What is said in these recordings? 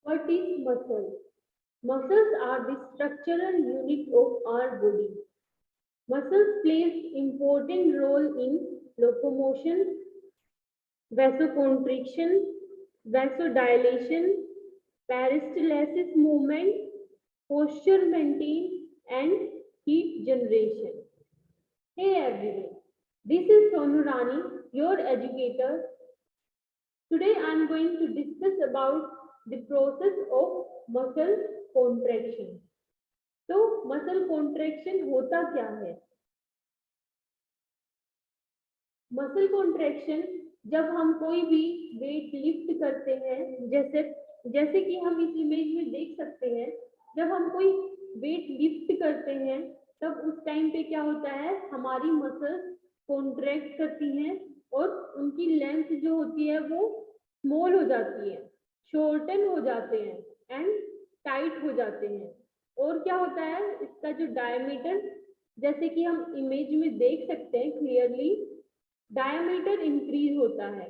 What is muscle? Muscles are the structural unit of our body. Muscles plays important role in locomotion, vasoconstriction, vasodilation, peristalsis movement, posture maintain, and heat generation. Hey everyone, this is Sonu Rani, your educator. Today I am going to discuss about the process of muscle contraction. तो muscle contraction होता क्या है? Muscle contraction जब हम कोई भी weight lift करते हैं, जैसे जैसे कि हम इस इमेज में देख सकते हैं, जब हम कोई वेट लिफ्ट करते हैं तब उस टाइम पे क्या होता है, हमारी मसल्स कॉन्ट्रैक्ट करती हैं और उनकी लेंथ जो होती है वो स्मॉल हो जाती है, शॉर्टन हो जाते हैं एंड टाइट हो जाते हैं। और क्या होता है, इसका जो डायमीटर, जैसे कि हम इमेज में देख सकते हैं क्लियरली, डायमीटर इंक्रीज होता है।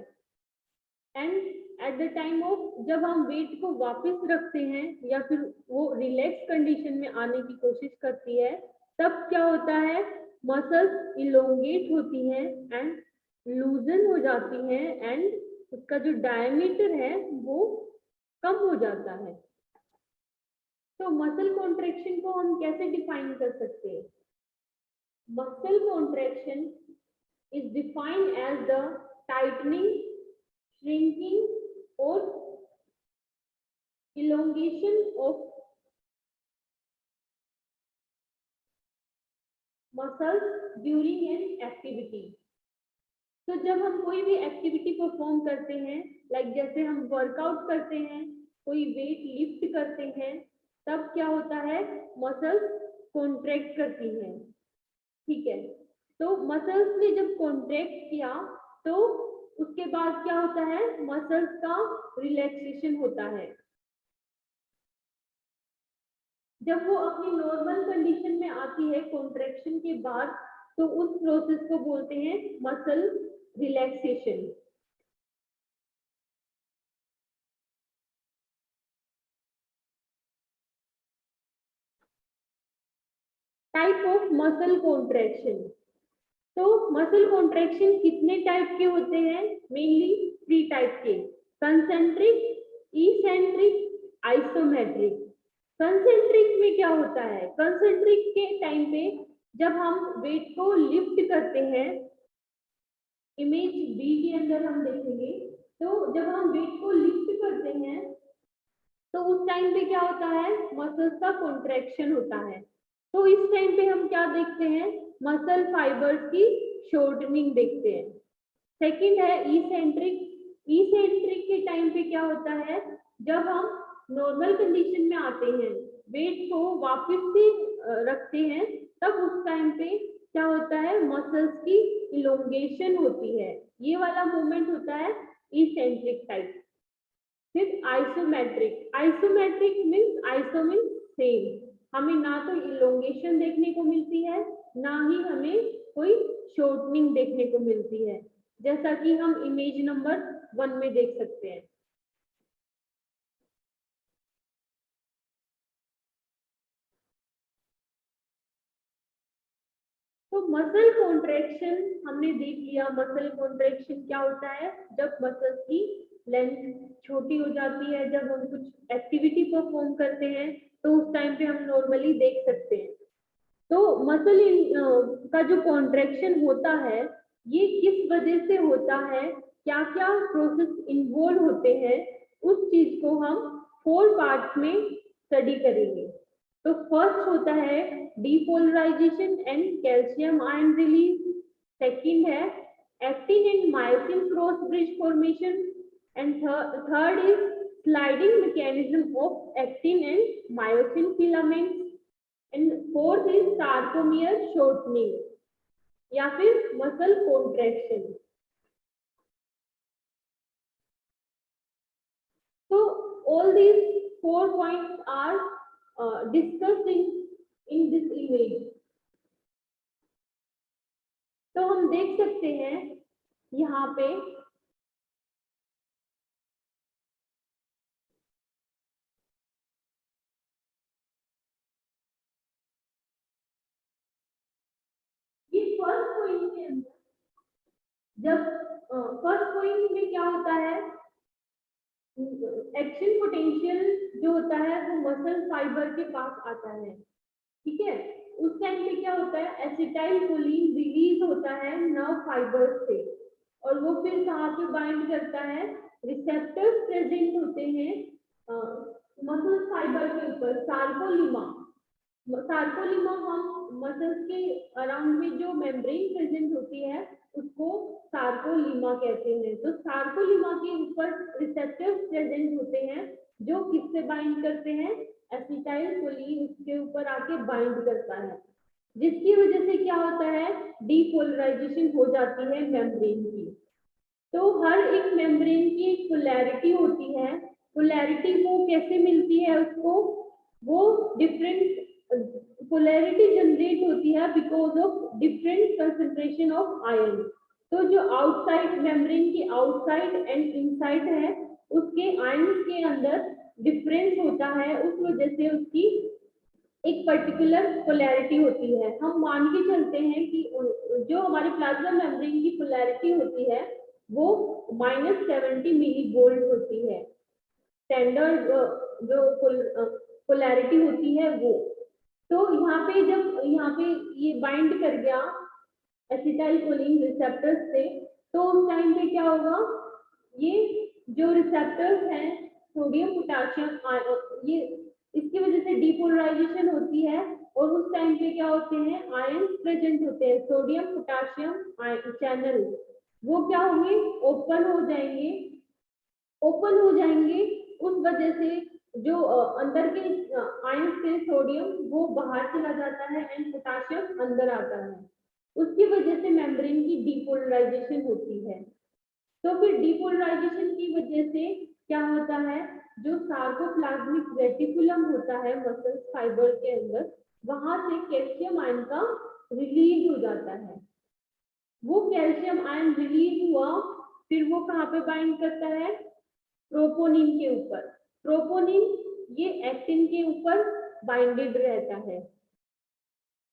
And at the time of जब हम वेट को वापस रखते हैं या फिर वो रिलैक्स कंडीशन में आने की कोशिश करती है, तब क्या होता है, मसल्स इलोंगेट होती हैं एंड लूजन हो जाती हैं एंड उसका जो डायमीटर है वो कम हो जाता है। तो मसल कॉन्ट्रैक्शन को हम कैसे डिफाइन कर सकते हैं? Muscle contraction is defined as the tightening, shrinking or elongation of muscles during an activity. तो जब हम कोई भी एक्टिविटी परफॉर्म करते हैं, लाइक जैसे हम वर्कआउट करते हैं, कोई वेट लिफ्ट करते हैं, तब क्या होता है, मसल्स कॉन्ट्रैक्ट करती हैं। ठीक है, तो मसल्स ने जब कॉन्ट्रैक्ट किया तो उसके बाद क्या होता है, मसल्स का रिलैक्सेशन होता है। जब वो अपनी नॉर्मल कंडीशन में आती है कॉन्ट्रैक्शन के बाद, तो उस प्रोसेस को बोलते हैं muscle relaxation. Type of muscle contraction. तो मसल कॉन्ट्रैक्शन कितने टाइप के होते हैं? मेनली 3 टाइप के, कंसेंट्रिक, इसेंट्रिक, आइसोमेट्रिक। कंसेंट्रिक में क्या होता है, कंसेंट्रिक के टाइम पे जब हम वेट को लिफ्ट करते हैं, इमेज बी के अंदर हम देखेंगे, तो जब हम वेट को लिफ्ट करते हैं तो उस टाइम पे क्या होता है, मसल्स का कॉन्ट्रैक्शन होता है। तो इस टाइम पे हम क्या देखते हैं, मसल फाइबर्स की शॉर्टनिंग देखते हैं। सेकंड है इसेंट्रिक। इसेंट्रिक के टाइम पे क्या होता है, जब हम नॉर्मल कंडीशन में आते हैं, वेट को वापस से रखते हैं, तब उस टाइम पे क्या होता है, मसल्स की इलोंगेशन होती है। ये वाला मूवमेंट होता है इसेंट्रिक टाइप। फिर isometric. Isometric means iso means same, हमें ना तो इलोंगेशन देखने को मिलती है, ना ही हमें कोई शॉर्टनिंग देखने को मिलती है, जैसा कि हम इमेज नंबर 1 में देख सकते हैं। तो मसल कॉन्ट्रैक्शन हमने देख लिया। मसल कॉन्ट्रैक्शन क्या होता है, जब मसल की लेंथ छोटी हो जाती है, जब हम कुछ एक्टिविटी परफॉर्म करते हैं तो उस टाइम पे हम नॉर्मली देख सकते हैं। तो मसल का जो कॉन्ट्रैक्शन होता है, ये किस वजह से होता है, क्या क्या प्रोसेस इन्वॉल्व होते हैं, उस चीज को हम 4 पार्ट्स में स्टडी करेंगे। तो फर्स्ट होता है depolarisation and calcium ion release. Second है actin and myosin cross bridge formation and third is sliding mechanism of actin and myosin filaments and fourth is sarcomere shortening या फिर muscle contraction. So all these 4 points are discussed in this image. तो हम देख सकते हैं यहाँ पे point के अंदर जब फर्स्ट पॉइंट में क्या होता है, एक्शन पोटेंशियल जो होता है वो मसल फाइबर के पास आता है, ठीक है। उस टाइम पे क्या होता है, एसिटाइल कोलिन रिलीज होता है नर्व फाइबर से, और वो फिर कहाँ पे बाइंड करता है, रिसेप्टर्स प्रेजेंट होते हैं मसल फाइबर के ऊपर, सार्कोलिमा। सार्कोलिमा हम मसल्स के अराउंड में जो मेम्ब्रेन प्रेजेंट होती है उसको सार्कोलिमा कहते हैं। तो सार्कोलिमा के ऊपर रिसेप्टर्स प्रेजेंट होते हैं जो किससे बाइंड करते हैं, एसिटाइल कोलिन उसके ऊपर आके बाइंड करता है, जिसकी वजह से क्या होता है, डीपोलराइजेशन हो जाती है मेम्ब्रेन की। तो हर एक मेम्ब्रेन की एक पोलैरिटी होती है, पोलैरिटी वो कैसे मिलती है उसको, वो डिफरेंट पोलैरिटी जनरेट होती है because of different concentration of ion. तो जो आउटसाइड मेम्ब्रेन की आउटसाइड एंड इनसाइड है उसके आयन के अंदर डिफरेंस होता है, उस वजह से उसकी एक पर्टिकुलर पोलैरिटी होती है। हम मान के चलते हैं कि जो हमारी प्लाज्मा मेम्ब्रेन की पोलैरिटी होती है वो -70 मिली वोल्ट होती है, स्टैंडर्ड जो पोलैरिटी होती है वो। तो यहाँ पे जब यहाँ पे ये बाइंड कर गया एसिटाइल कोलिन रिसेप्टर्स से, तो उस टाइम पे क्या होगा, ये जो रिसेप्टर्स हैं सोडियम पोटाशियम, ये इसकी वजह से डीपोलराइजेशन होती है, और उस टाइम पे क्या होते हैं, आयन प्रेजेंट होते हैं, सोडियम पोटाशियम चैनल वो क्या होंगे, ओपन हो जाएंगे, ओपन हो जाएंगे। उस वजह से जो अंदर के आयन से सोडियम वो बाहर चला जाता है एंड पोटाशियम अंदर आता है, उसकी वजह से मेम्ब्रेन की डीपोलराइजेशन होती है। तो फिर डीपोलराइजेशन की वजह से क्या होता है, जो सार्कोप्लाज्मिक रेटिकुलम होता है मसल फाइबर के अंदर, वहां से कैल्शियम आयन का रिलीज हो जाता है। वो कैल्शियम आयन रिलीज हुआ, फिर वो कहाँ पे बाइंड करता है, ट्रोपोनिन के ऊपर। ट्रोपोनिन ये एक्टिन के ऊपर बाइंडेड रहता है।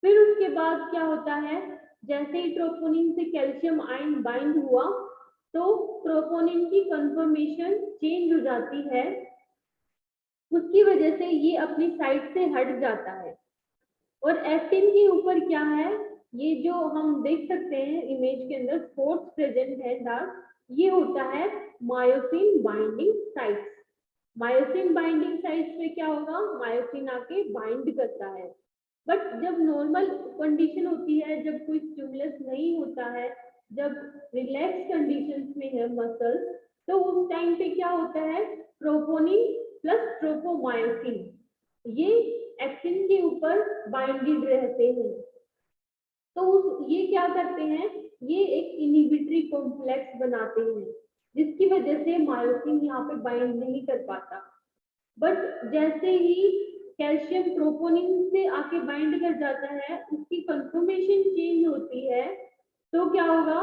फिर उसके बाद क्या होता है, जैसे ही ट्रोपोनिन से कैल्शियम आयन बाइंड हुआ तो ट्रोपोनिन की कंफर्मेशन चेंज हो जाती है, उसकी वजह से ये अपनी साइड से हट जाता है। और एक्टिन के ऊपर क्या है, ये जो हम देख सकते हैं इमेज के अंदर स्पॉट्स प्रेजेंट है डार्क, ये होता है myosin binding sites. Myosin binding sites पे क्या होगा, मायोसिन आके बाइंड करता है। बट जब नॉर्मल कंडीशन होती है, जब कोई स्टिमुलस नहीं होता है, जब रिलैक्स कंडीशंस में है मसल, तो उस टाइम पे क्या होता है, ट्रोपोनिन प्लस ट्रोपोमायोसिन ये एक्टिन के ऊपर बाइंडेड रहते हैं। तो ये क्या करते हैं, ये एक इनहिबिटरी कॉम्प्लेक्स बनाते हैं, जिसकी वजह से मायोसिन यहाँ पे बाइंड नहीं कर पाता। बट जैसे ही कैल्शियम ट्रोपोनिन से आके बाइंड कर जाता है, उसकी कंफर्मेशन चेंज होती है, तो क्या होगा,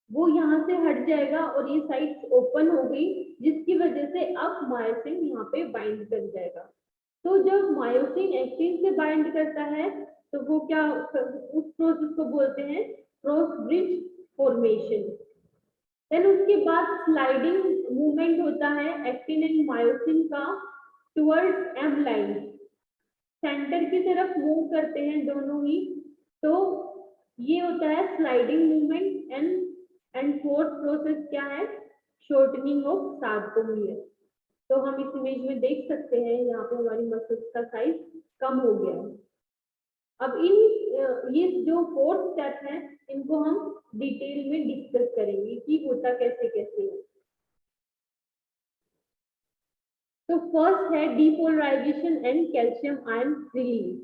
वो यहाँ से हट जाएगा और ये साइट ओपन हो गई, जिसकी वजह से अब मायोसिन यहाँ पे बाइंड कर जाएगा। तो जब मायोसिन एक्टिन से बाइंड करता है तो वो क्या, उस प्रोसेस को बोलते हैं क्रॉस ब्रिज फॉर्मेशन। देन उसके बाद स्लाइडिंग मूवमेंट होता है एक्टिन एंड मायोसिन का टुवर्ड्स एम लाइन, सेंटर की तरफ मूव करते हैं दोनों ही। तो ये होता है sliding movement and fourth process क्या है, शॉर्टनिंग ऑफ सार्कोमियर। तो हम इस इमेज में देख सकते हैं यहाँ पे हमारी मसल्स का साइज कम हो गया है। अब ये जो फोर्थ स्टेप है इनको हम डिटेल में डिस्कस करेंगे कि होता कैसे कैसे है। तो फर्स्ट है depolarisation and calcium ion release.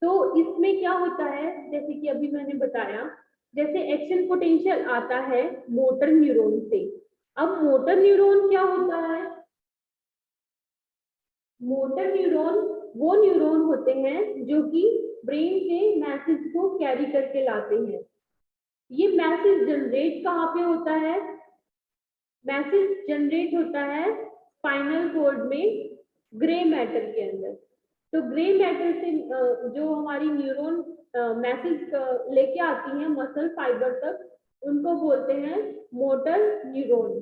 तो इसमें क्या होता है, जैसे कि अभी मैंने बताया, जैसे एक्शन पोटेंशियल आता है मोटर न्यूरॉन से। अब मोटर न्यूरॉन क्या होता है, मोटर न्यूरॉन वो न्यूरॉन होते हैं जो कि ब्रेन के मैसेज को कैरी करके लाते हैं। ये मैसेज जनरेट कहाँ पे होता है, मैसेज जनरेट होता है स्पाइनल कॉर्ड में ग्रे मैटर के अंदर। तो ग्रे मैटर से जो हमारी न्यूरॉन मैसेज लेके आती हैं मसल फाइबर तक, उनको बोलते हैं मोटर न्यूरॉन।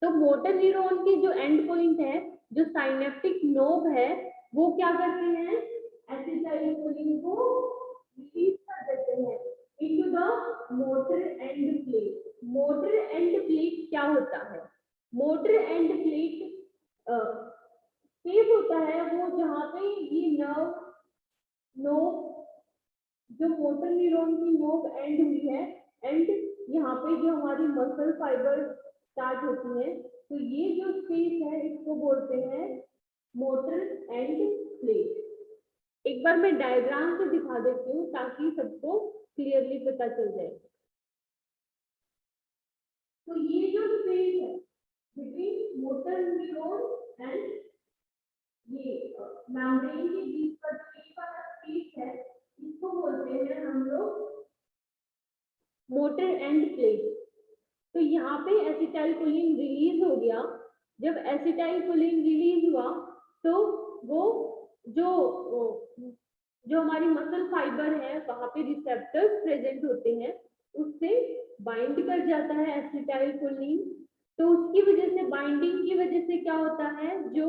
तो मोटर न्यूरॉन की जो एंड पॉइंट है, जो साइनेप्टिक नोब है, वो क्या करते हैं, एसिटाइलकोलिन को रिलीज कर देते हैं into the motor end plate. Motor end plate क्या होता है? मोटर एंड प्लेट स्पेस होता है वो जहाँ पे ये नोब जो मोटर न्यूरॉन की नोब एंड हुई है, एंड यहाँ पे जो हमारी मसल फाइबर स्टार्ट होती है, तो ये जो स्पेस है इसको बोलते हैं मोटर एंड प्लेट। एक बार मैं डायग्राम से दिखा देती हूँ ताकि सबको क्लियरली पता चल जाए। तो ये जो स्पेस है बिटवीन मोटर न्यूरॉन एंड ये मेम्ब्रेन के बीच का जो ये वाला स्पेस है, इसको बोलते हैं हम लोग मोटर एंड प्लेट। तो यहाँ पे एसिटाइलकोलिन रिलीज हो गया। जब एसिटाइलकोलिन रिलीज हुआ तो वो जो जो हमारी मसल फाइबर है वहां पे रिसेप्टर्स प्रेजेंट होते हैं, उससे बाइंड कर जाता है एसिटाइलकोलिन। तो उसकी वजह से, बाइंडिंग की वजह से क्या होता है, जो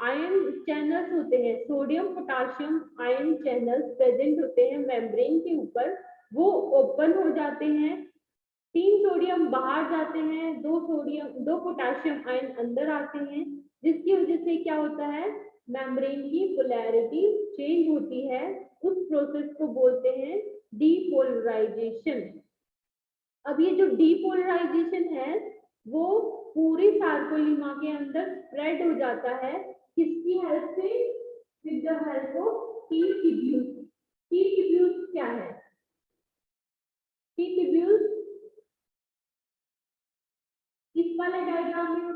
आयन चैनल्स होते हैं, sodium potassium ion channels present होते हैं मेम्ब्रेन के ऊपर, वो ओपन हो जाते हैं। 3 सोडियम बाहर जाते हैं, 2 पोटाशियम आयन अंदर आते हैं, जिसकी वजह से क्या होता है, मेम्ब्रेन की पोलैरिटी चेंज होती है। उस प्रोसेस को बोलते हैं डीपोलराइजेशन। अब ये जो डीपोलराइजेशन है वो पूरी सार्कोलीमा के अंदर स्प्रेड हो जाता है। किसकी हेल्प से? With the help of T tubules. T tubules क्या है? टी ट्यूब्यूल्स इस वाले डायग्राम में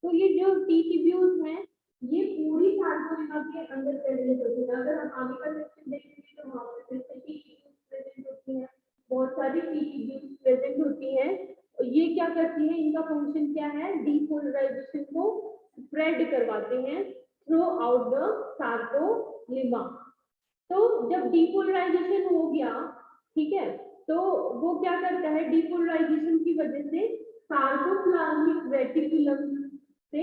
तो ये जो टी ट्यूब्यूल्स हैं ये पूरी सार्कोलीमा के अंदर प्रेजेंट होती है। अगर हम आगे का सेक्शन देखेंगे तो वहां पे फिर से टी ट्यूब्यूल्स प्रेजेंट होती हैं, बहुत सारी टी ट्यूब्यूल्स प्रेजेंट होती हैं। और ये क्या करती है, इनका फंक्शन क्या है, डीपोलराइजेशन को स्प्रेड करवाते हैं थ्रू आउट द सार्कोलीमा। तो जब डीपोलराइजेशन हो गया, ठीक है, तो वो क्या करता है, डीपोलराइजेशन की वजह से सार्कोप्लाज्मिक रेटिकुलम से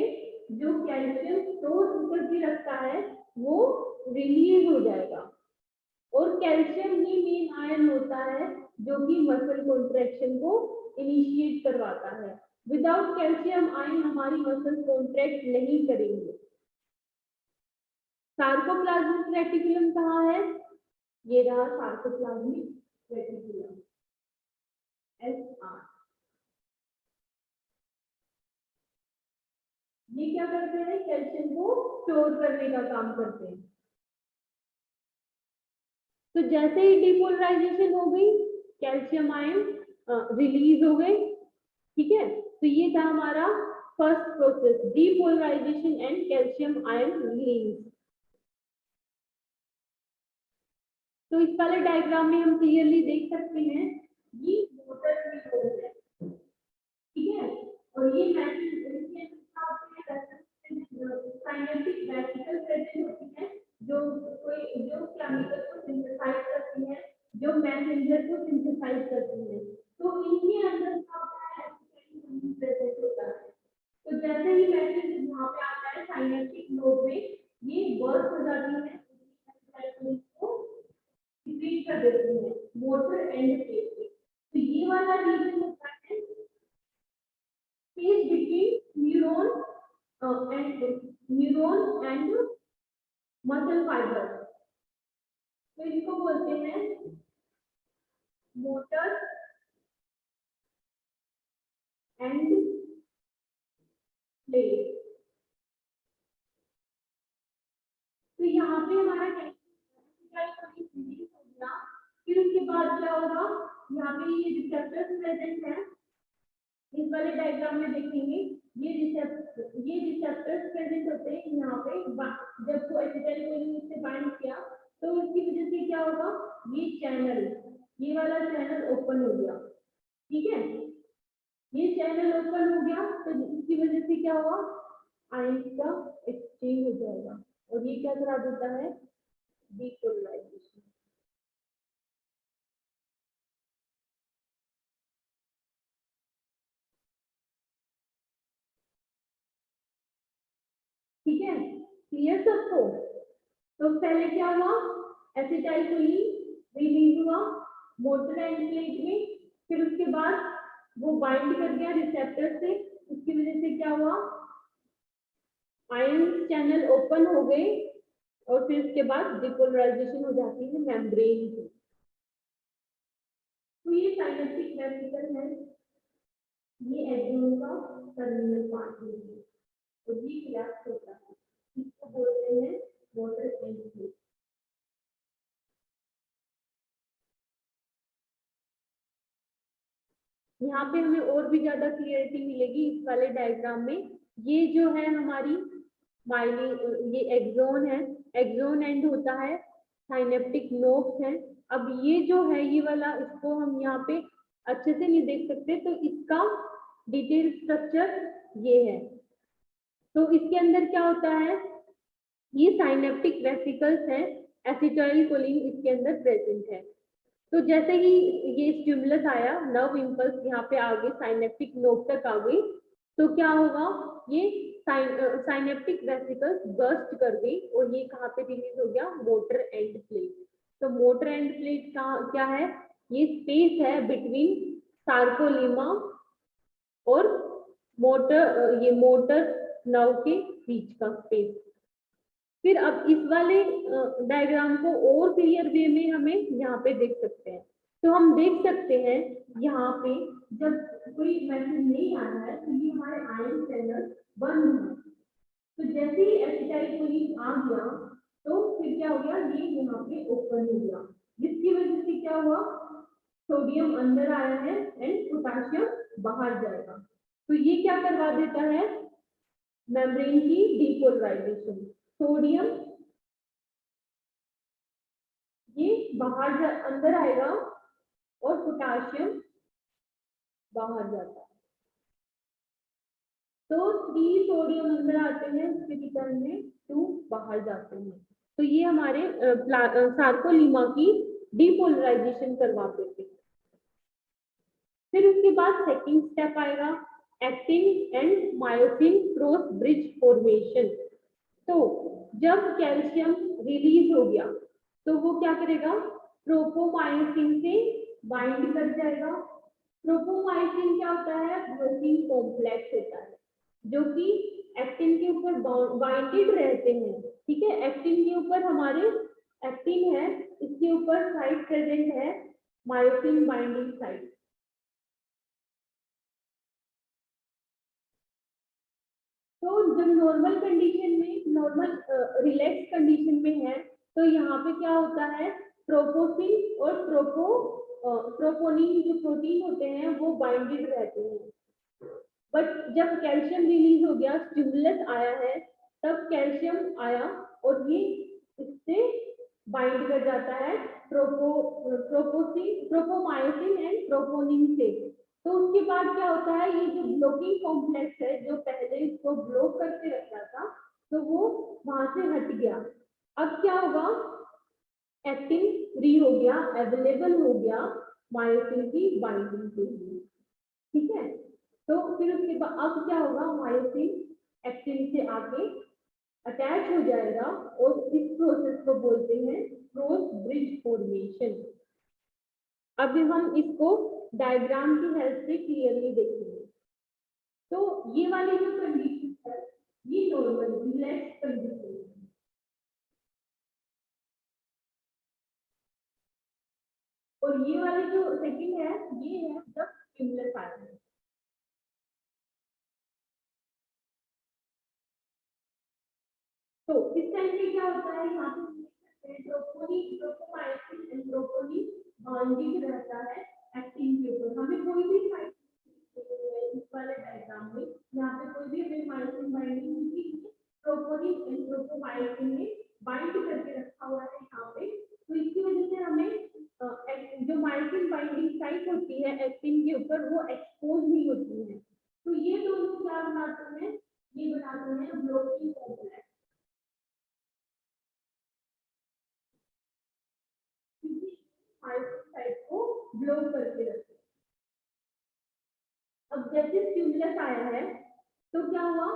जो कैल्शियम स्टोर करके रखता है वो रिलीज हो जाएगा। और कैल्शियम ही मेन आयन होता है जो कि मसल कॉन्ट्रैक्शन को इनिशिएट करवाता है। विदाउट कैल्शियम आयन हमारी मसल कॉन्ट्रैक्ट नहीं करेंगे। सार्कोप्लाज्मिक रेटिकुलम कहाँ है? ये रहा सार्कोप्लाज्मिक रेटिकुलम, SR। ये क्या करते हैं, कैल्शियम को स्टोर करने का काम करते हैं। तो जैसे ही डीपोलराइजेशन हो गई, कैल्शियम आयन रिलीज हो गए, ठीक है। तो ये था हमारा first process, depolarisation and calcium ion release. तो इस वाले डायग्राम में हम क्लियरली देख सकते हैं ये मोटर न्यूरॉन है, ठीक है। और ये साइनेप्टिक वेसिकल प्रेजेंट होती है जो केमिकल को सिंथेसाइज करती है, जो मैसेंजर को सिंथेसाइज करती है। तो इनके अंदर क्या होता है, प्रेजेंट होता है। तो जैसे ही मैसेज यहाँ पे आता है साइनेप्टिक नोड में, ये बर्स्ट हो जाती है, को डिप्लीट कर देती है मोटर एंड प्लेट पे। तो ये वाला रीजन होता है space between neuron and muscle fibre. तो इसको बोलते हैं मोटर एंड प्लेट। तो यहाँ पे हमारा रिलीज हो गया, फिर उसके बाद क्या होगा, यहाँ पे ये रिसेप्टर्स प्रेजेंट है। इस वाले डायग्राम में देखेंगे ये रिसेप्टर्स प्रेजेंट होते हैं यहाँ पे। जब वो एसिटाइलकोलिन से बाइंड किया तो उसकी वजह से क्या होगा, ये चैनल ये वाला चैनल ओपन हो गया, ठीक है, ये चैनल ओपन हो गया तो इसकी वजह से क्या हुआ, आयंस का एक्सचेंज हो जाएगा और ये क्या करा देता है, डीपोलराइजेशन। ठीक है, क्लियर सबको। तो पहले क्या हुआ, एसिटाइलकोलिन रिलीज हुआ मोटर एंड प्लेट में, फिर उसके बाद वो बाइंड कर गया रिसेप्टर से, उसकी वजह से क्या हुआ, आयन चैनल ओपन हो गए और फिर उसके बाद डिपोलराइजेशन हो जाती है मेम्ब्रेन की। तो ये साइनेप्टिक वेसिकल है, ये एक्सोन का टर्मिनल पार्ट है और ये कोलैप्स होता है, इसको बोलते हैं मोटर एंड प्लेट। यहाँ पे हमें और भी ज्यादा क्लियरिटी मिलेगी इस वाले डायग्राम में। ये जो है हमारी माइलिन, ये एक्सोन है, एक्सोन एंड होता है, साइनेप्टिक नोड्स है। अब ये जो है ये वाला, इसको हम यहाँ पे अच्छे से नहीं देख सकते, तो इसका डिटेल स्ट्रक्चर ये है। तो इसके अंदर क्या होता है, ये साइनेप्टिक वेसिकल्स है, एसिटाइलकोलिन इसके अंदर प्रेजेंट है। तो जैसे ही ये स्टिमुलस आया, नर्व इंपल्स यहाँ पे आ गई, साइनेप्टिक नोड तक आ गई, तो क्या होगा, ये साइनेप्टिक वेसिकल्स बर्स्ट कर गई और ये कहाँ पे रिलीज हो गया, मोटर एंड प्लेट। तो मोटर एंड प्लेट का क्या है, ये स्पेस है बिटवीन सार्कोलीमा और मोटर, ये मोटर नर्व के बीच का स्पेस। फिर अब इस वाले डायग्राम को और क्लियर वे में हमें यहाँ पे देख सकते हैं। तो हम देख सकते हैं यहाँ पे जब कोई मैसेज नहीं आ रहा है तो ये हमारे आयन चैनल बंद है। तो जैसे ही एसिटाइलकोलिन आ गया तो फिर क्या हो गया, ये यहाँ पे ओपन हो गया, जिसकी वजह से क्या हुआ, सोडियम अंदर आया है एंड पोटेशियम बाहर जाएगा। तो ये क्या करवा देता है, मेम्ब्रेन की डीपोलराइजेशन। सोडियम ये बाहर अंदर आएगा और पोटेशियम बाहर जाता है। तो 3 सोडियम अंदर आते हैं, उसके रिटर्न में 2 बाहर जाते हैं। तो ये हमारे सार्कोलीमा की डीपोलराइजेशन करवाते थे। फिर उसके बाद सेकंड स्टेप आएगा, actin and myosin cross bridge formation. तो जब कैल्शियम रिलीज हो गया तो वो क्या करेगा, ट्रोपोमायोसिन से बाइंड कर जाएगा। ट्रोपोमायोसिन क्या होता है, प्रोटीन कॉम्प्लेक्स होता है जो कि एक्टिन के ऊपर बाइंडेड रहते हैं। ठीक है, एक्टिन के ऊपर हमारे एक्टिन है, इसके ऊपर साइट प्रेजेंट है मायोसिन बाइंडिंग साइट। तो जब नॉर्मल कंडीशन में, नॉर्मल रिलैक्स कंडीशन में है, तो यहाँ पे क्या होता है, ट्रोपोसिन और ट्रोपोनिन जो प्रोटीन होते हैं वो बाइंडेड रहते हैं। बट जब कैल्शियम रिलीज हो गया, स्टिमुलस आया है, तब कैल्शियम आया और ये इससे बाइंड कर जाता है ट्रोपोमायोसिन एंड ट्रोपोनिन से। तो उसके बाद क्या होता है, ये जो ब्लॉकिंग कॉम्प्लेक्स है जो पहले इसको ब्लॉक करके रखता था, तो वो वहां से हट गया। अब क्या होगा, एक्टिन फ्री हो गया, अवेलेबल हो गया मायोसिन की बाइंडिंग के लिए। ठीक है, तो फिर उसके बाद अब क्या होगा, मायोसिन एक्टिन से आके अटैच हो जाएगा और इस प्रोसेस को बोलते हैं क्रॉस ब्रिज फॉर्मेशन। अभी हम इसको डायग्राम की हेल्प से क्लियरली देखेंगे। तो ये वाली जो कंडीशन है, ये नॉर्मल रिलैक्स कंडीशन है। और ये वाली जो सेकंड है, ये है जब स्टिमुलस आया है। तो इस टाइम पे क्या होता है, यहाँ पे troponin, tropomyosin and troponin bonding रहता है एक्टिन के ऊपर। हमें कोई भी साइट इस वाले डायग्राम में यहाँ पे कोई भी हमें मायोसिन बाइंडिंग नहीं दिखी, ट्रोपोनिन एंड ट्रोपोमायोसिन ने बाइंड करके रखा हुआ है यहाँ पे। तो इसकी वजह से हमें जो मायोसिन टाइप होती है एक्टिन के ऊपर वो एक्सपोज नहीं होती है। तो ये दोनों क्या बनाते हैं, ये बनाते हैं ब्लॉकिंग कॉम्प्लेक्स, क्योंकि मायोसिन साइट को ब्लॉक करके रखते हैं। अब जैसे स्टिमुलस आया है तो क्या हुआ,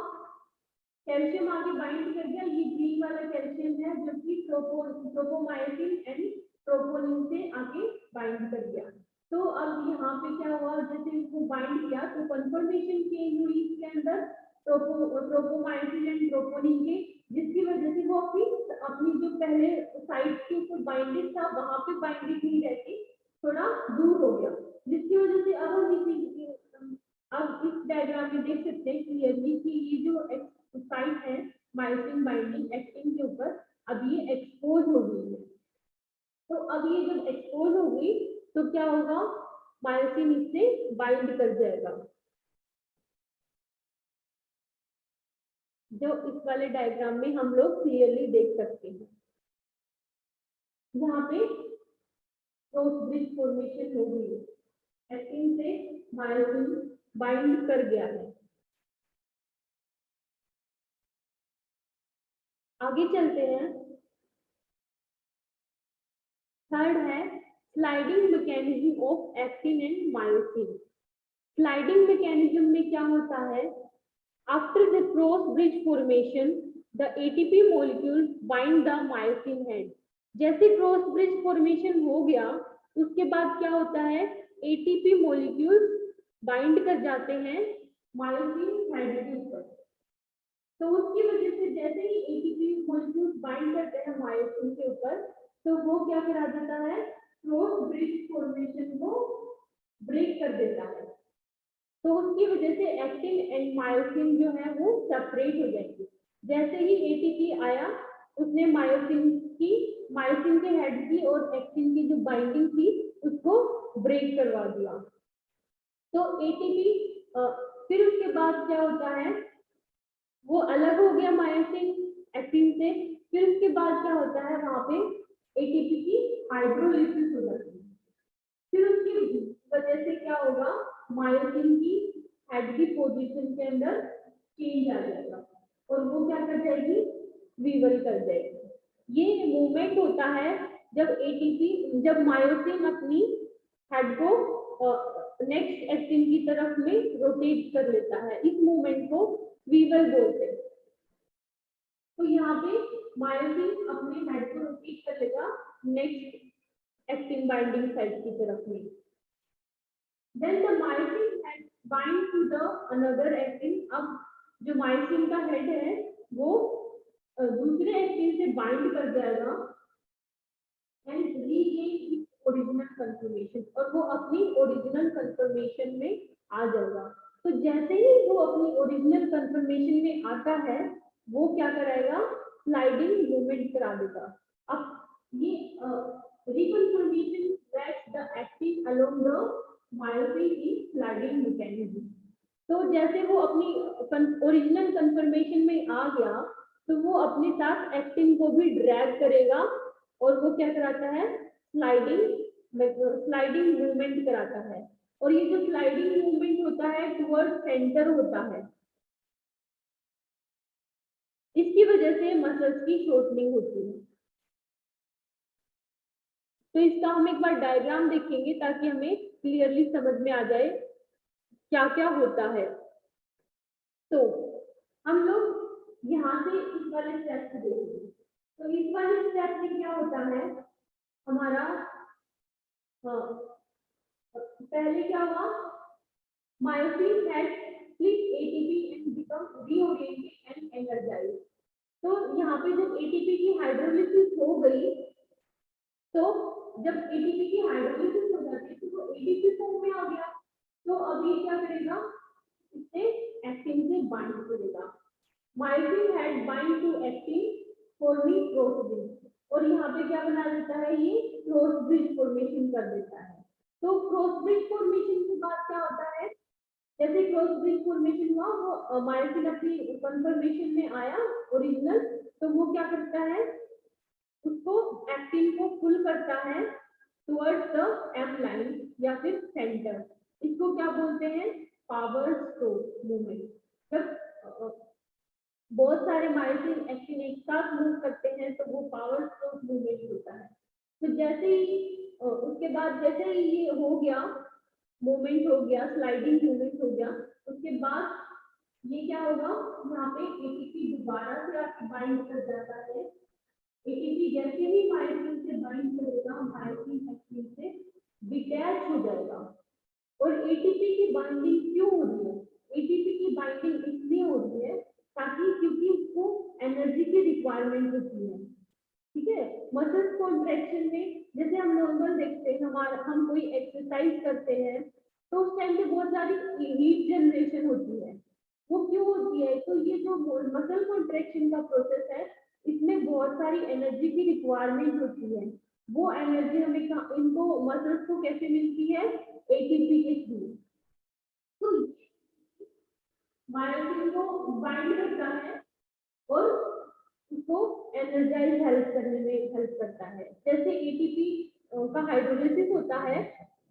कैल्शियम आगे बाइंड कर गया, ये ग्रीन वाला कैल्शियम है जो कि ट्रोपोमायोसिन एंड ट्रोपोनिन से आगे बाइंड कर गया। तो अब यहाँ पे क्या हुआ, जैसे इसको बाइंड किया तो कंफर्मेशन चेंज हुई इसके अंदर ट्रोपोमायोसिन एंड ट्रोपोनिन के, जिसकी वजह से वो अपनी जो पहले साइट के ऊपर बाइंडेड था वहां पे बाइंडेड नहीं रहती, थोड़ा दूर हो गया, जिसकी वजह से अब अब इस डायग्राम में देख सकते हैं क्लियरली कि ये जो साइट है मायोसिन बाइंडिंग एक्टिन के ऊपर अब ये एक्सपोज हो गई है। तो अब ये जब एक्सपोज हो गई तो क्या होगा, मायोसिन इससे बाइंड कर जाएगा, जो इस वाले डायग्राम में हम लोग क्लियरली देख सकते हैं। यहाँ पे क्रॉस ब्रिज फॉर्मेशन हो गई है, एक्टिन से मायोसिन बाइंड कर गया है। आगे चलते हैं, थर्ड है sliding mechanism of actin and myosin. Sliding mechanism में क्या होता है, after the cross bridge formation the ATP molecules bind the myosin head. जैसे क्रॉस ब्रिज फॉर्मेशन हो गया उसके बाद क्या होता है, एटीपी मॉलिक्यूल्स बाइंड कर जाते हैं मायोसिन हेड के ऊपर। तो उसकी वजह से जैसे ही एटीपी मॉलिक्यूल्स बाइंड करते हैं मायोसिन के ऊपर तो वो क्या करा देता है, क्रॉस ब्रिज फॉर्मेशन को ब्रेक कर देता है। तो उसकी वजह से एक्टिन एंड मायोसिन जो है वो सेपरेट हो जाएंगे। जैसे ही एटीपी आया उसने मायोसिन के हेड की और एक्टिन की जो बाइंडिंग थी उसको ब्रेक करवा दिया। तो एटीपी फिर उसके बाद क्या होता है, वो अलग हो गया मायोसिन एक्टिन से, फिर उसके बाद क्या होता है, वहां पे एटीपी की हाइड्रोलिसिस हो जाती है। फिर उसकी वजह से क्या होगा, मायोसिन की हेड की पोजीशन के अंदर चेंज आ जाएगा और वो क्या कर जाएगी, वीवल कर जाएगी। ये मूवमेंट होता है जब मायोसिन अपनी हेड को नेक्स्ट एक्टिन की तरफ में रोटेट कर लेता है, इस मूवमेंट को वीवल बोलते हैं। तो यहाँ पे मायोसिन अपने हेड को रोटेट कर लेगा नेक्स्ट एक्टिन बाइंडिंग साइट की तरफ में। Then the myosin head bind to the another actin। अब जो मायोसिन का हेड है वो दूसरे एक्टिन से बाइंड कर जाएगा एंड रीगेन ओरिजिनल कंफर्मेशन, और वो अपनी ओरिजिनल कंफर्मेशन में आ जाएगा। तो जैसे ही वो अपनी ओरिजिनल कंफर्मेशन में आता है वो क्या कराएगा, स्लाइडिंग मूवमेंट करा देगा। अब ये reconfirmation that the actin along the myosin is sliding mechanism. तो जैसे वो अपनी ओरिजिनल कंफर्मेशन में आ गया तो वो अपने साथ एक्टिन को भी ड्रैग करेगा और वो क्या कराता है, स्लाइडिंग मूवमेंट कराता है। और ये जो स्लाइडिंग मूवमेंट होता है टुवर्ड सेंटर होता है, इसकी वजह से मसल्स की शॉर्टनिंग होती है। तो इसका हम एक बार डायग्राम देखेंगे ताकि हमें क्लियरली समझ में आ जाए क्या क्या होता है। तो हम लोग यहाँ से इस वाले स्टेप को देखेंगे। तो इस वाले स्टेप में क्या होता है हमारा, पहले क्या हुआ, myosin head split ATP and become reoriented and energised. तो यहाँ पे जब एटीपी की हाइड्रोलिसिस हो गई, तो जब एटीपी की हाइड्रोलिसिस हो जाती है तो वो एटीपी फॉर्म में आ गया। तो अब ये क्या करेगा, इससे एक्टिन से बाइंड करेगा। Myosin head bind to actin forming cross bridge, और यहाँ पे क्या बना देता है, ये क्रॉस ब्रिज फॉर्मेशन कर देता है। तो क्रॉस ब्रिज फॉर्मेशन के बाद क्या होता है, जैसे क्रॉस ब्रिज फॉर्मेशन हुआ वो मायोसिन अपनी कंफर्मेशन में आया ओरिजिनल, तो वो क्या करता है, उसको एक्टिन को पुल करता है टुवर्ड्स द एम लाइन या फिर सेंटर। इसको क्या बोलते हैं? Power stroke movement. जब बहुत सारे मायोसिन एक्टिन एक साथ मूव करते हैं तो वो पावर स्ट्रोक मूवमेंट होता है। तो जैसे ही उसके बाद जैसे ही ये हो गया, मूवमेंट हो गया, स्लाइडिंग मूवमेंट हो गया, उसके बाद ये क्या होगा, यहाँ पे एटीपी दोबारा से आपकी बाइंड कर जाता है। एटीपी जैसे ही मायोसिन से बाइंड करेगा, मायोसिन एक्टिन से डिटैच हो जाएगा। और एटीपी की बाइंडिंग क्यों हो रही है? एटीपी की बाइंडिंग इसलिए हो रही है ताकि क्योंकि उसको एनर्जी की रिक्वायरमेंट होती है। ठीक है, मसल्स कॉन्ट्रैक्शन में जैसे हम नॉर्मल देखते हैं, हम कोई एक्सरसाइज करते हैं तो उस टाइम पे बहुत सारी हीट जनरेशन होती है। वो क्यों होती है? तो ये जो मसल कॉन्ट्रैक्शन का प्रोसेस है, इसमें बहुत सारी एनर्जी की रिक्वायरमेंट होती है। वो एनर्जी हमें इनको मसल्स को कैसे मिलती है? एटीपी के थ्रू। तो मायोसिन को बाइंड करता है और उसको एनर्जाइज हेल्प करने में हेल्प करता है। जैसे एटीपी का हाइड्रोलिसिस होता है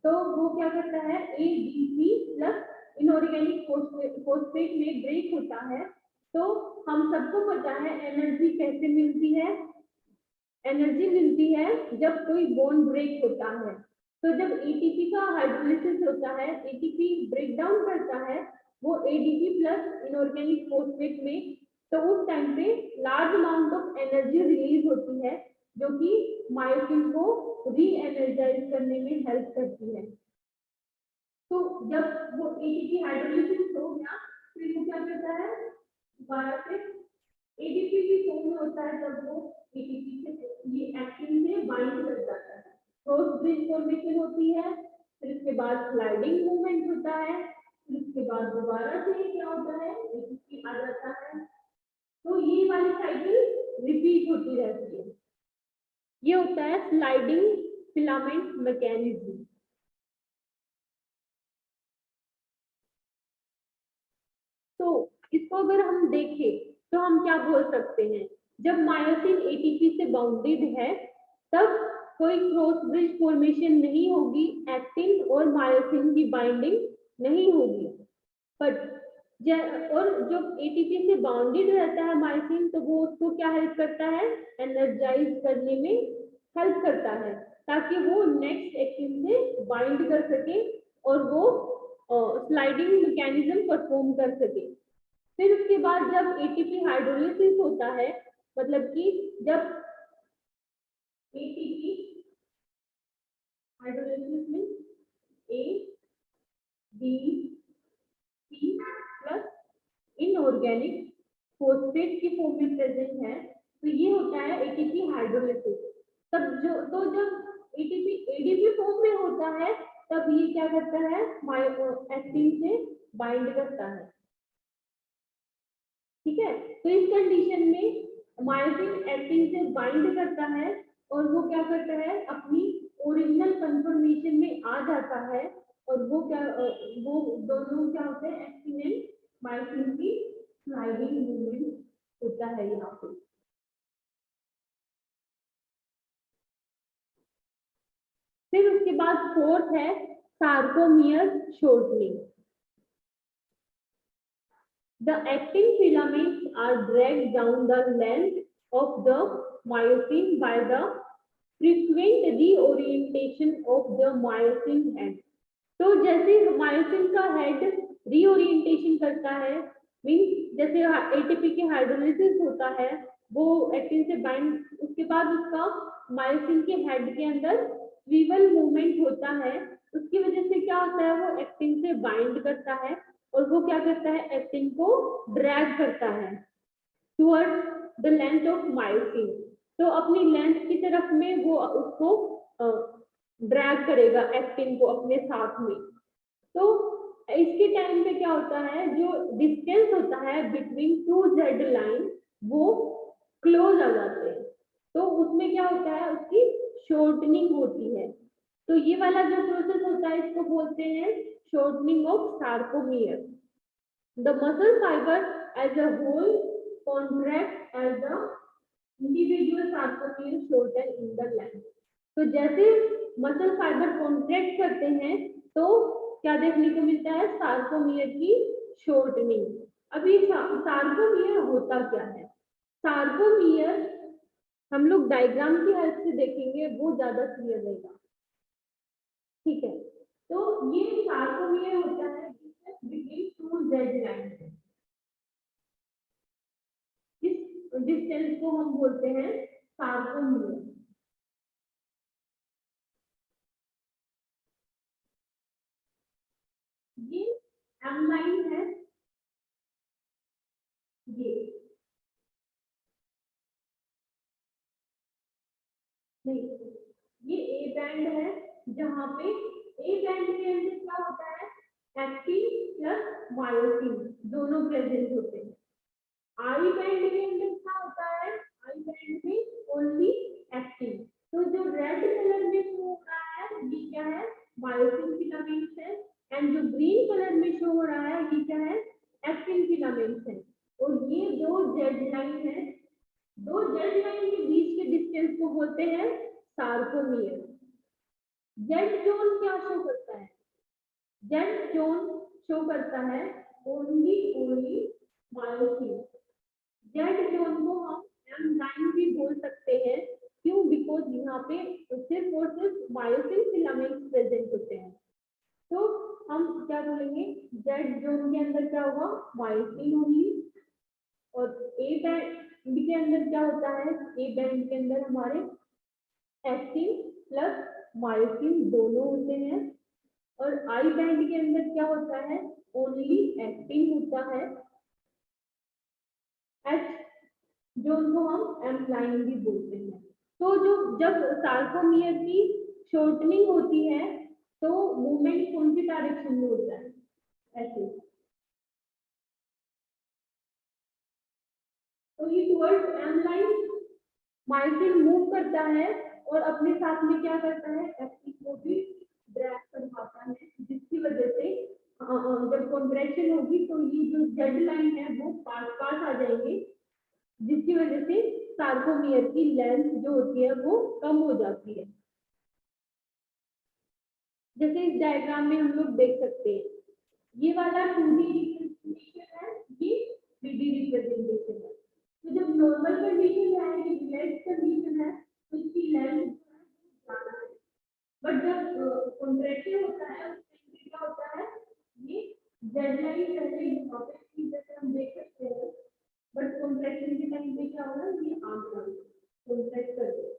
तो वो क्या करता है, एडीपी प्लस इनऑर्गेनिक फॉस्फेट में ब्रेक होता है। तो हम सबको पता है एनर्जी कैसे मिलती है? एनर्जी मिलती है जब कोई बॉन्ड ब्रेक होता है। तो जब एटीपी का हाइड्रोलिसिस होता है, एटीपी ब्रेक डाउन करता है वो एडीपी प्लस इनऑर्गेनिक फॉस्फेट में, तो उस टाइम पे large amount of energy release होती है जो कि मायोसिन को री एनर्जाइज करने में हेल्प करती है। तो जब वो एटीपी हाइड्रोलिसिस हो गया फिर वो क्या करता है, दोबारा से एटीपी की फॉर्म में होता है, जब वो एटीपी से ये एक्टिन से बाइंड कर जाता है, क्रॉस ब्रिज फॉर्मेशन होती है, फिर उसके बाद स्लाइडिंग मूवमेंट होता है, फिर उसके बाद दोबारा से क्या होता है, एटीपी आ जाता है। तो ये वाली साइकिल रिपीट होती रहती है। ये होता है स्लाइडिंग फिलामेंट मैकेनिज्म। तो इसको अगर हम देखें तो हम क्या बोल सकते हैं, जब मायोसिन एटीपी से बाउंडेड है तब कोई क्रॉस ब्रिज फॉर्मेशन नहीं होगी, एक्टिन और मायोसिन की बाइंडिंग नहीं होगी। बट और जो एटीपी से बाउंडेड रहता है मायोसिन, तो वो उसको क्या हेल्प करता है, एनर्जाइज करने में हेल्प करता है ताकि वो नेक्स्ट एक्टिन से बाइंड कर सके और वो स्लाइडिंग मैकेनिज्म परफॉर्म कर सके। फिर उसके बाद जब एटीपी हाइड्रोलिसिस होता है, मतलब कि जब एटीपी हाइड्रोलिसिस में A D P plus inorganic phosphate की फॉर्म में प्रेजेंट है, तो ये होता है एटीपी हाइड्रोलिसिस। तब जब एटीपी एडीपी फॉर्म में होता है तब ये क्या करता है, एक्टिन से बाइंड करता है। ठीक है, तो इस कंडीशन में मायोसिन एक्टिन से बाइंड करता है और वो क्या करता है, अपनी ओरिजिनल कंफर्मेशन में आ जाता है और वो दोनों क्या होते हैं, एक्टिन एंड मायोसिन की स्लाइडिंग मूवमेंट होता है यहाँ पे। फिर उसके बाद फोर्थ है sarcomere shortening. The actin filaments are dragged down the length of the myosin by the frequent reorientation of the myosin head. तो जैसे मायोसिन का हेड रीओरिएंटेशन करता है, मीन्स जैसे एटीपी की हाइड्रोलिसिस होता है वो एक्टिन से बाइंड, उसके बाद उसका मायोसिन के हेड के अंदर स्वीवल मूवमेंट होता है, उसकी वजह से क्या होता है, वो एक्टिन से बाइंड करता है और वो क्या करता है, एक्टिन को ड्रैग करता है towards the length of myosin. तो अपनी लेंथ की तरफ में वो उसको ड्रैग करेगा एक्टिन को अपने साथ में। तो इसके टाइम पे क्या होता है, जो डिस्टेंस होता है बिटवीन टू जेड लाइन वो क्लोज आ जाते हैं, तो उसमें क्या होता है, उसकी शॉर्टनिंग होती है। तो ये वाला जो प्रोसेस होता है इसको बोलते हैं shortening of sarcomere. The muscle fiber as a whole contract as the individual sarcomere shorten in the length. तो जैसे मसल फाइबर कॉन्ट्रैक्ट करते हैं तो क्या देखने को मिलता है, सार्कोमियर की शॉर्टनिंग। अभी सार्कोमियर होता क्या है? सार्कोमियर हम लोग डायग्राम की हेल्प से देखेंगे, वो ज्यादा क्लियर रहेगा, ठीक है। तो ये सार्कोमियर होता है बिटवीन टू जेड लाइन, इस डिस्टेंस को हम बोलते हैं सार्कोमियर। ये एम लाइन है, ये नहीं, ये ए बैंड है, जहां पे ए बैंड के अंदर क्या होता है, एक्टिन प्लस मायोसिन दोनों प्रेजेंट होते हैं। आई बैंड के अंदर क्या होता है, आई बैंड में ओनली एक्टिन। तो जो रेड कलर में शो हो रहा है ये क्या है, मायोसिन फिलामेंट्स है, एंड जो ग्रीन कलर में शो हो रहा है ये क्या है, एक्टिन फिलामेंट्स है। और ये दो जेड लाइन है, दो जेड लाइन के बीच के डिस्टेंस को बोलते हैं सार्कोमियर। जेड जोन क्या शो करता है, जेड जोन शो करता है ओनली मायोसिन। जेड जोन को हम एम लाइन भी बोल सकते हैं, क्यों, बिकॉज यहाँ पे सिर्फ और सिर्फ मायोसिन फिलामेंट्स प्रेजेंट होते हैं। तो हम क्या बोलेंगे, जेड जोन के अंदर क्या होगा, मायोसिन होगी, और ए बैंड के अंदर क्या होता है, ए बैंड के अंदर हमारे एक्टिन प्लस मायोसिन दोनों होते हैं, और आई बैंड के अंदर क्या होता है, ओनली एक्टिन होता है। एच जोन को हम एम लाइन भी बोलते हैं। तो जो जब सार्कोमियर की शॉर्टनिंग होती है तो मूवमेंट कौन सी डायरेक्शन में होता है, ऐसे, तो ये towards M line myosin move करता है और अपने साथ में क्या करता है, एक्टिन को भी ड्रैग करवाता है, जिसकी वजह से जब कॉन्ट्रैक्शन होगी तो ये जो जेड लाइन है वो पास पास आ जाएंगे, जिसकी वजह से सार्कोमियर की लेंथ जो होती है वो कम हो जाती है। जैसे इस डायग्राम में हम लोग देख सकते हैं, ये वाला 2D रिप्रेजेंटेशन है, ये 3D रिप्रेजेंटेशन है। तो जब नॉर्मल कंडीशन है, ये रिलैक्स कंडीशन है, तो इसकी लेंथ ज्यादा है, बट जब कॉन्ट्रैक्शन होता है उस टाइम पे क्या होता है, ये जेड लाइन पहले यहाँ पे थी, जैसे हम देख सकते हैं, बट कॉन्ट्रैक्शन के टाइम पे क्या होगा, ये आम कॉन्ट्रैक्ट कर दे।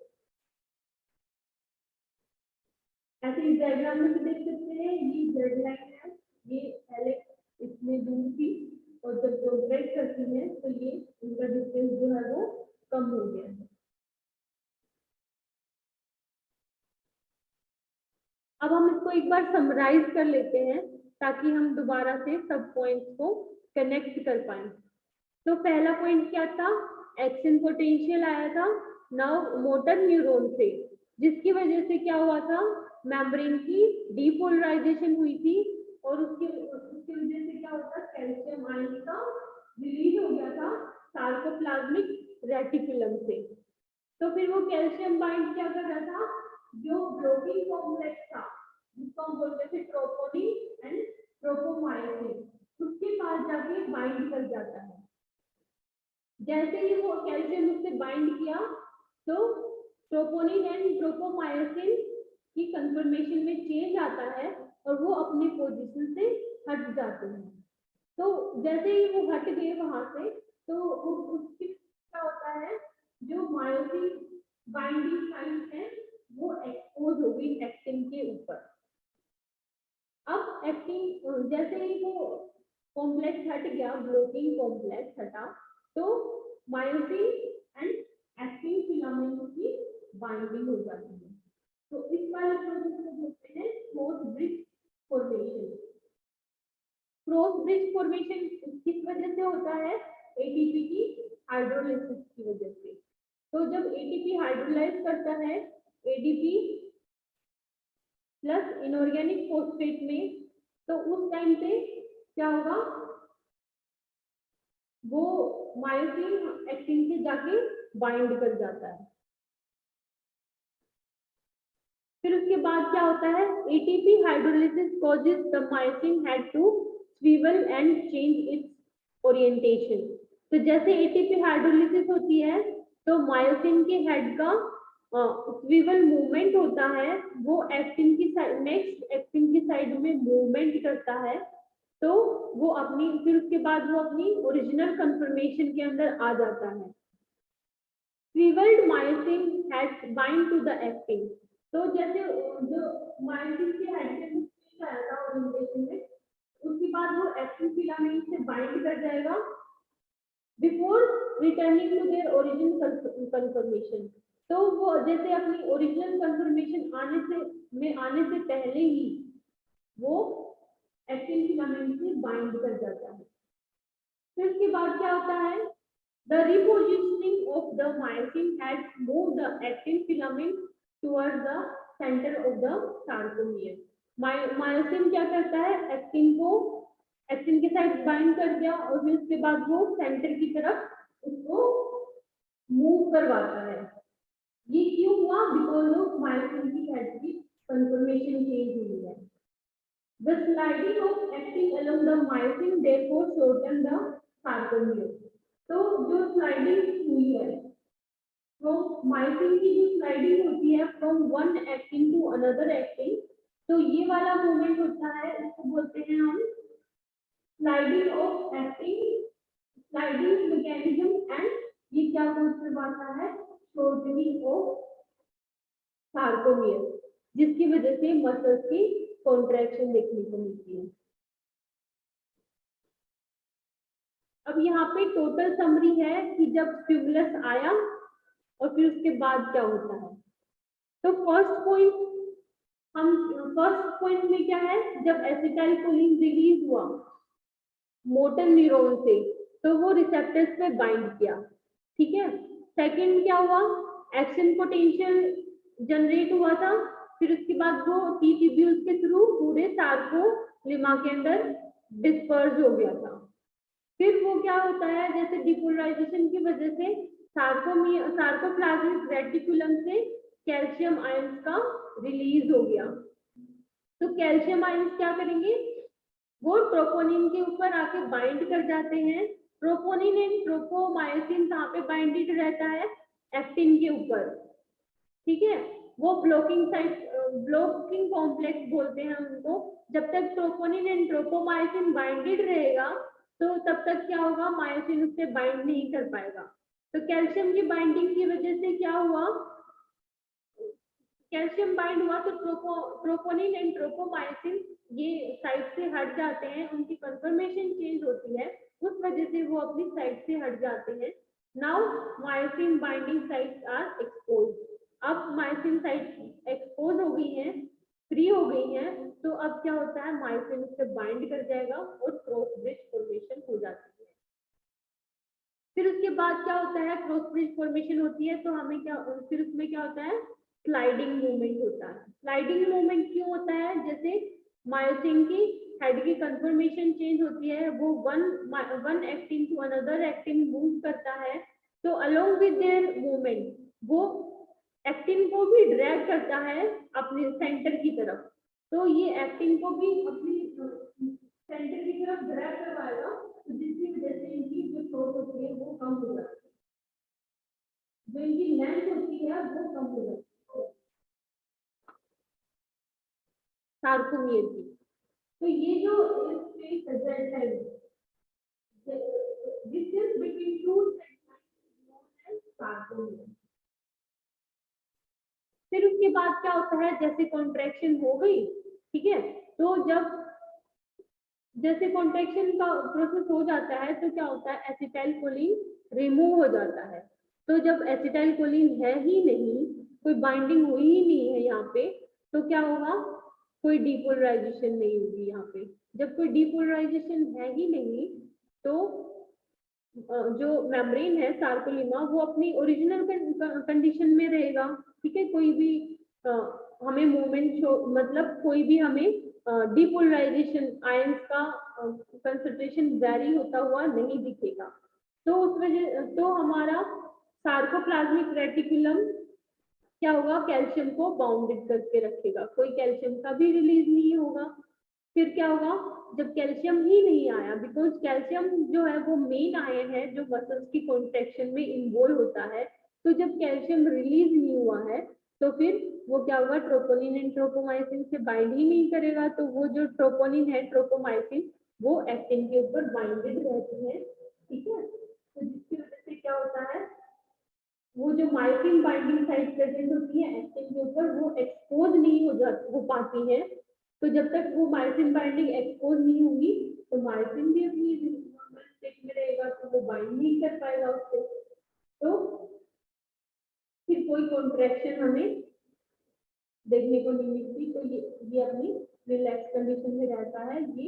ऐसे इस डायग्राम में भी देख सकते हैं, ये जेड लाइन है, ये पहले इसमें दूर थी, और जब कॉन्ट्रैक्ट करती है तो ये उनका डिस्टेंस जो है वो कम हो गया है। अब हम इसको एक बार समराइज कर लेते हैं ताकि हम दोबारा से सब पॉइंट्स को कनेक्ट कर पाए। तो पहला पॉइंट क्या था, एक्शन पोटेंशियल आया था नर्व मोटर न्यूरॉन से, जिसकी वजह से क्या हुआ था, मेम्ब्रेन की डीपोलराइजेशन हुई थी, और उसकी वजह से क्या होता, कैल्शियम आयन का रिलीज हो गया था सार्कोप्लाज्मिक रेटिकुलम से। तो फिर वो कैल्शियम बाइंड क्या कर रहा था, जो ब्रोकिंग कॉम्प्लेक्स था जिसको हम बोलते थे ट्रोपोनिन एंड ट्रोपोमायोसिन, उसके पास जाके बाइंड कर जाता है। जैसे ही वो कैल्शियम उससे बाइंड किया तो ट्रोपोनिन एंड ट्रोपोमायोसिन की कंफर्मेशन में चेंज आता है और वो अपने पोजीशन से हट जाते हैं। तो जैसे ही वो हट गए वहां से तो उसकी क्या होता है, जो मायोसिन बाइंडिंग साइट है वो एक्सपोज हो गई एक्टिन के ऊपर। अब एक्टिन जैसे ही वो कॉम्प्लेक्स हट गया, ब्लॉकिंग कॉम्प्लेक्स हटा, तो मायोसिन एंड एक्टिन फिलामेंट की बाइंडिंग हो जाती है। तो इस वाले प्रोसेस को बोलते हैं cross bridge formation. Cross bridge formation किस वजह से होता है, एटीपी की हाइड्रोलाइसिस की वजह से। तो जब एटीपी हाइड्रोलाइज करता है एडीपी प्लस इनऑर्गेनिक फॉस्फेट में, तो उस टाइम पे क्या होगा, वो मायोसिन एक्टिन से जाके बाइंड कर जाता है। फिर उसके बाद क्या होता है, ATP hydrolysis causes the myosin head to swivel and change its orientation. तो जैसे एटीपी हाइड्रोलिसिस होती है तो मायोसिन के हेड का स्विवल मूवमेंट होता है, वो एक्टिन की साइड, नेक्स्ट एक्टिन की साइड में मूवमेंट करता है, तो वो अपनी, फिर उसके बाद वो अपनी ओरिजिनल कंफर्मेशन के अंदर आ जाता है। Swivelled myosin head bind to the actin. तो जैसे जो मायोसिन के हेड से आया था ओरिएंटेशन में, उसके बाद वो एक्टिन फिलामेंट से बाइंड कर जाएगा before returning to their original conformation. तो वो जैसे अपनी ओरिजिनल कंफर्मेशन आने से पहले ही वो एक्टिन फिलामेंट से बाइंड कर जाता है। फिर उसके बाद क्या होता है, the रिपोजिशनिंग of the myosin had move the actin filament toward the centre of the sarcomere. Myosin क्या करता है, एक्टिन के साइड बाइंड कर दिया और फिर उसके बाद वो सेंटर की तरफ उसको मूव करवाता है। ये क्यों हुआ, बिकॉज ऑफ मायोसिन की हेड की कंफर्मेशन चेंज हुई है। The sliding of actin along the myosin therefore shorten the sarcomere। तो जो स्लाइडिंग हुई है, तो मायोसिन की जो स्लाइडिंग होती है from one actin to another actin, तो ये वाला मूवमेंट होता है, इसको बोलते हैं हम sliding of actin, sliding mechanism, and ये क्या करवाता है, शॉर्टनिंग ऑफ सार्कोमियर, जिसकी वजह से मसल्स की कॉन्ट्रैक्शन देखने को मिलती है। अब यहाँ पे टोटल समरी है कि जब स्टिमुलस आया और फिर उसके बाद क्या होता है। तो फर्स्ट पॉइंट में क्या है, जब एसिटाइलकोलिन रिलीज हुआ मोटर न्यूरॉन से तो वो रिसेप्टर्स पे बाइंड किया, ठीक है। सेकंड क्या हुआ, एक्शन पोटेंशियल जनरेट हुआ था, फिर उसके बाद वो टी ट्यूब्यूल्स के थ्रू पूरे सार्कोलिमा के अंदर डिस्पर्स हो गया था। फिर वो क्या होता है, जैसे डिपोलराइजेशन की वजह से सार्कोप्लाज्मिक रेटिकुलम से कैल्शियम आयंस का रिलीज हो गया। तो कैल्शियम आयंस क्या करेंगे, वो ट्रोपोनिन के ऊपर आके बाइंड कर जाते हैं। ट्रोपोनिन एंड ट्रोपोमायोसिन कहाँ पे बाइंडेड रहता है, एक्टिन के ऊपर, ठीक है। वो ब्लॉकिंग कॉम्प्लेक्स बोलते हैं उनको। जब तक ट्रोपोनिन एंड ट्रोपोमायोसिन बाइंडेड रहेगा तो तब तक क्या होगा, मायोसिन उससे बाइंड नहीं कर पाएगा। तो कैल्शियम की बाइंडिंग की वजह से क्या हुआ, कैल्शियम बाइंड हुआ तो ट्रोपोनिन एंड ट्रोपोमायोसिन ये साइड से हट जाते हैं, उनकी कंफर्मेशन चेंज होती है, उस वजह से वो अपनी साइड से हट जाते हैं। Now myosin binding sites are expose. अब मायोसिन साइट एक्सपोज हो गई हैं, फ्री हो गई हैं, तो अब क्या होता है, मायोसिन उससे बाइंड कर जाएगा और क्रॉस ब्रिज फॉर्मेशन हो जाती है। फिर उसके बाद क्या होता है, क्रॉस ब्रिज फॉर्मेशन होती है तो हमें क्या, फिर उसमें क्या होता है, स्लाइडिंग मूवमेंट होता है। स्लाइडिंग मूवमेंट क्यों होता है, जैसे मायोसिन की हेड की कंफर्मेशन चेंज होती है, वो one actin to another actin move करता है, तो अलोंग विद देयर मूवमेंट वो एक्टिन को भी ड्रैग करता है अपने सेंटर की तरफ। तो ये एक्टिन को भी अपनी सेंटर की तरफ ड्रैग करवाएगा, तो जिसकी वजह से इनकी जो शॉर्ट होती है वो कम हो जाती है, जो इनकी लेंथ होती है वो कम हो जाती है सार्कोमियर की। तो ये जो स्पेस है, distance between two segments known as sarcomere. फिर उसके बाद क्या होता है, जैसे कॉन्ट्रैक्शन हो गई, ठीक है, तो जब जैसे कॉन्ट्रैक्शन का प्रोसेस हो जाता है तो क्या होता है, एसिटाइलकोलिन रिमूव हो जाता है। तो जब एसिटाइलकोलिन है ही नहीं, कोई बाइंडिंग हुई ही नहीं है यहाँ पे, तो क्या होगा, कोई डीपोलराइजेशन नहीं होगी यहाँ पे। जब कोई डीपोलराइजेशन है ही नहीं तो जो मेम्ब्रेन है सार्कोलिमा वो अपनी ओरिजिनल कंडीशन में रहेगा, ठीक है। कोई भी हमें मूवमेंट मतलब कोई भी हमें डीपोलराइजेशन आयंस का कंसंट्रेशन वेरी होता हुआ नहीं दिखेगा। तो उस वजह तो हमारा सार्कोप्लाज्मिक रेटिकुलम क्या होगा, कैल्शियम को बाउंडेड करके रखेगा, कोई कैल्शियम का भी रिलीज नहीं होगा। फिर क्या होगा, जब कैल्शियम ही नहीं आया, बिकॉज कैल्शियम जो है वो मेन आयन है जो मसल्स की कॉन्ट्रैक्शन में इन्वॉल्व होता है। तो जब कैल्शियम रिलीज नहीं हुआ है तो फिर वो क्या होगा, ट्रोपोनिन एंड ट्रोपोमाइसिन से बाइंड ही नहीं करेगा। तो वो जो ट्रोपोनिन है, ट्रोपोमाइसिन, वो एक्टिन के ऊपर बाइंडेड रहती है, ठीक है। तो जिसकी वजह से क्या होता है, वो जो माइसिन बाइंडिंग साइट प्रेजेंट होती है एक्टिन के ऊपर, वो एक्सपोज नहीं हो पाती है। तो जब तक वो माइसिन बाइंडिंग एक्सपोज नहीं होगी तो माइसिन भी अपनी नॉर्मल स्टेट में रहेगा, तो वो बाइंड नहीं कर पाएगा उससे। तो फिर कोई कॉन्ट्रैक्शन हमें देखने को नहीं मिलती। तो ये अपनी रिलैक्स कंडीशन में रहता है। ये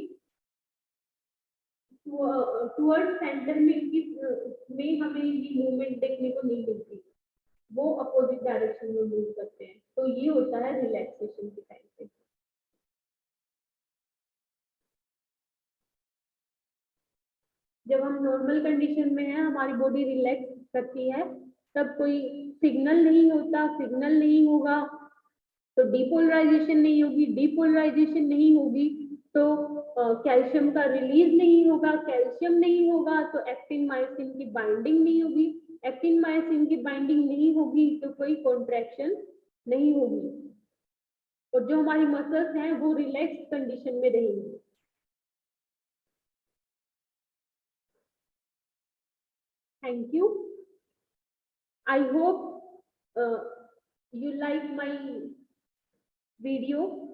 टुवर्ड सेंटर में हमें ये मूवमेंट देखने को नहीं मिलती, वो अपोजिट डायरेक्शन में मूव करते हैं। तो ये होता है रिलैक्सेशन के टाइम पे। जब हम नॉर्मल कंडीशन में है, हमारी बॉडी रिलैक्स करती है, तब कोई सिग्नल नहीं होता, सिग्नल नहीं होगा तो डीपोलराइजेशन नहीं होगी, डीपोलराइजेशन नहीं होगी तो कैल्शियम का रिलीज नहीं होगा, कैल्शियम नहीं होगा तो एक्टिन मायोसिन की बाइंडिंग नहीं होगी, एक्टिन मायोसिन की बाइंडिंग नहीं होगी तो कोई कॉन्ट्रैक्शन नहीं होगी, और जो हमारी मसल्स हैं वो रिलैक्स कंडीशन में रहेंगी। Thank you. I hope you like my video.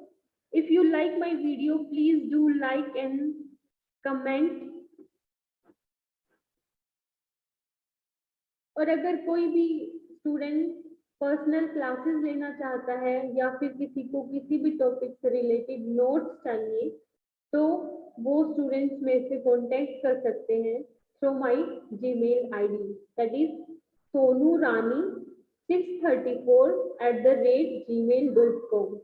If you like my video, please do like and comment. और अगर कोई भी स्टूडेंट पर्सनल क्लासेस लेना चाहता है या फिर किसी को किसी भी टॉपिक से रिलेटेड नोट्स चाहिए, तो वो स्टूडेंट्स मेरे से कांटेक्ट कर सकते हैं through my Gmail ID, that is sonurani634@gmail.com,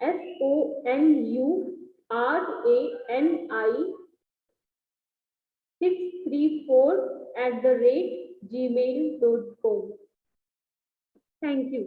sonurani634@gmail.com. Thank you.